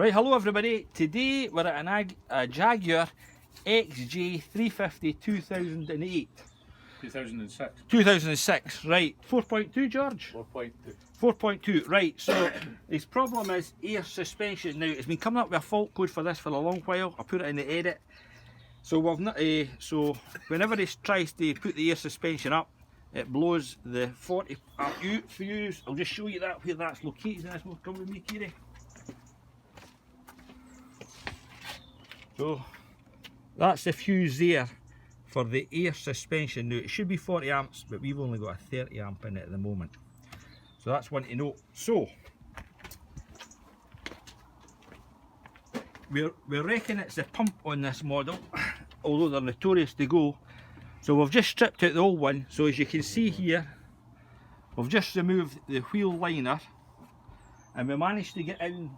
Right, hello everybody. Today we're at a Jaguar XJ 350 2008. 2006. 2006, right. 4.2, George? 4.2. 4.2, right. So his problem is air suspension. Now, it's been coming up with a fault code for this for a long while. I put it in the edit. So we've not. So whenever he tries to put the air suspension up, it blows the 40 out fuse. I'll just show you that where that's located. And this will come with me, Kiri. So that's the fuse there for the air suspension. Now it should be 40 amps, but we've only got a 30 amp in it at the moment. So that's one to note. So we reckon it's the pump on this model, although they're notorious to go. So we've just stripped out the old one. So as you can see here, we've just removed the wheel liner, and we managed to get in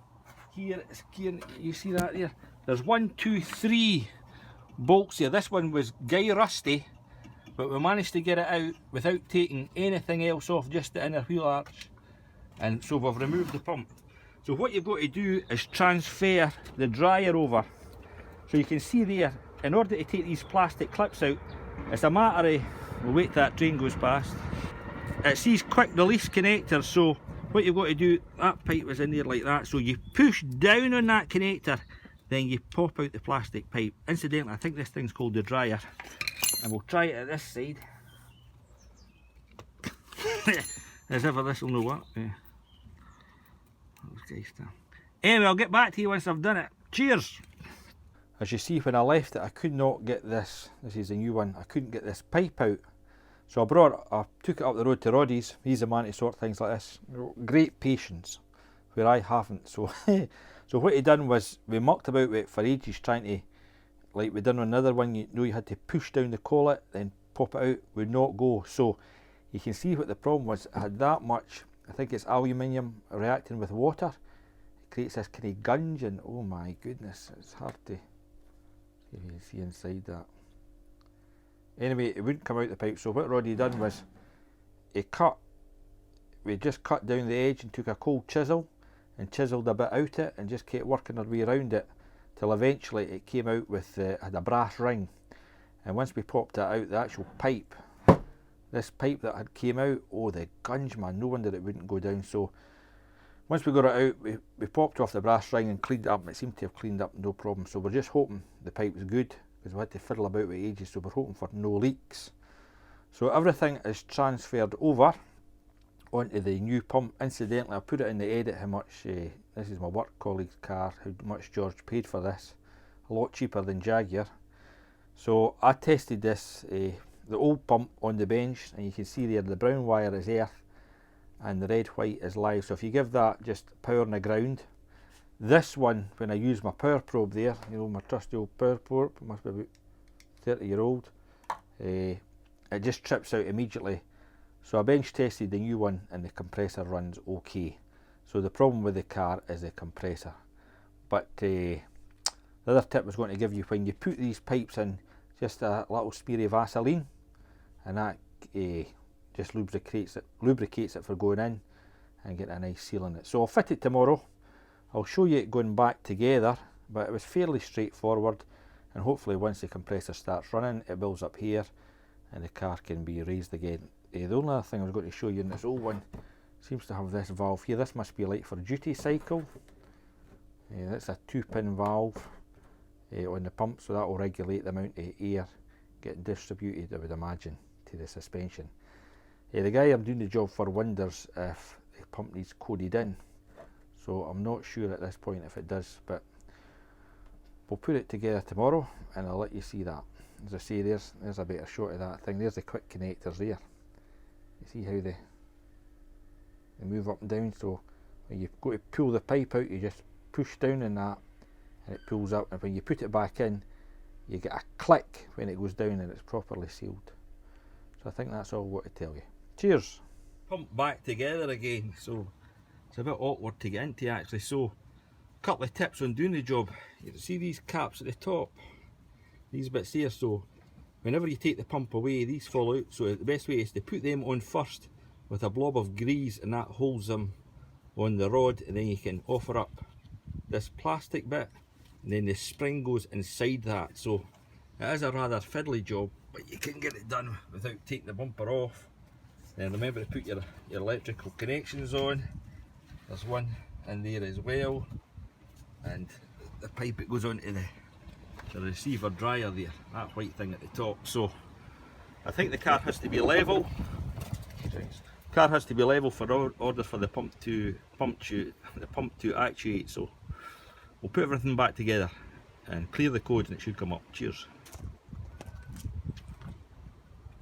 here. You see that there? There's 1, 2, 3 bolts here. This one was guy rusty, but we managed to get it out without taking anything else off, just the inner wheel arch. And so we've removed the pump. So what you've got to do is transfer the dryer over. So you can see there, in order to take these plastic clips out, it's a matter of, we'll wait till that train goes past. It's these quick release connectors. So what you've got to do, that pipe was in there like that, so you push down on that connector, then you pop out the plastic pipe. Incidentally, I think this thing's called the dryer, and we'll try it at this side. As ever, this will know what. Yeah. Anyway, I'll get back to you once I've done it. Cheers! As you see, when I left it, I could not get this. This is a new one. I couldn't get this pipe out. So I took it up the road to Roddy's. He's the man to sort things like this. Great patience, where I haven't. So, so what he done was, we mucked about with it for ages trying to, like we done on another one, you know, you had to push down the collet, then pop it out, would not go. So you can see what the problem was. It had that much, I think it's aluminium reacting with water. It creates this kind of gunge, and oh my goodness, it's hard to, see if you can see inside that. Anyway, it wouldn't come out the pipe, so what Roddy done was, we just cut down the edge and took a cold chisel and chiselled a bit out it and just kept working our way around it till eventually it came out with, had a brass ring. And once we popped that out, the actual pipe, this pipe that had came out, oh the gunge man, no wonder it wouldn't go down. So once we got it out, we popped off the brass ring and cleaned it up, and it seemed to have cleaned up no problem. So we're just hoping the pipe was good, because we had to fiddle about with ages, so we're hoping for no leaks. So everything is transferred over onto the new pump. Incidentally, I put it in the edit how much, this is my work colleague's car, how much George paid for this. A lot cheaper than Jaguar. So I tested this, the old pump on the bench, and you can see there the brown wire is earth and the red white is live. So if you give that just power on the ground, this one, when I use my power probe there, you know, my trusty old power probe, it must be about 30-year-old, it just trips out immediately. So I bench tested the new one and the compressor runs okay. So the problem with the car is the compressor. But the other tip I was going to give you, when you put these pipes in, just a little smear of Vaseline, and that just lubricates it for going in and get a nice seal in it. So I'll fit it tomorrow. I'll show you it going back together, but it was fairly straightforward, and hopefully once the compressor starts running, it builds up here and the car can be raised again. The only other thing I was going to show you in this old one seems to have this valve here. This must be like for duty cycle. That's a 2-pin valve on the pump, so that will regulate the amount of air getting distributed, I would imagine, to the suspension. The guy I'm doing the job for wonders if the pump needs coded in. So I'm not sure at this point if it does, but we'll put it together tomorrow and I'll let you see that. As I say, there's a better shot of that thing. There's the quick connectors there. You see how they move up and down. So when you go to pull the pipe out, you just push down on that and it pulls up, and when you put it back in, you get a click when it goes down and it's properly sealed. So I think that's all I want to tell you. Cheers! Pump back together again. So it's a bit awkward to get into actually, so a couple of tips on doing the job. You can see these caps at the top, these bits here, so whenever you take the pump away, these fall out, so the best way is to put them on first with a blob of grease, and that holds them on the rod, and then you can offer up this plastic bit, and then the spring goes inside that. So it is a rather fiddly job, but you can get it done without taking the bumper off. Then remember to put your electrical connections on. There's one in there as well, and the pipe it goes onto the receiver dryer there, that white thing at the top. So I think the car has to be level. Car has to be level for order for the pump to actuate. So we'll put everything back together and clear the code, and it should come up. Cheers.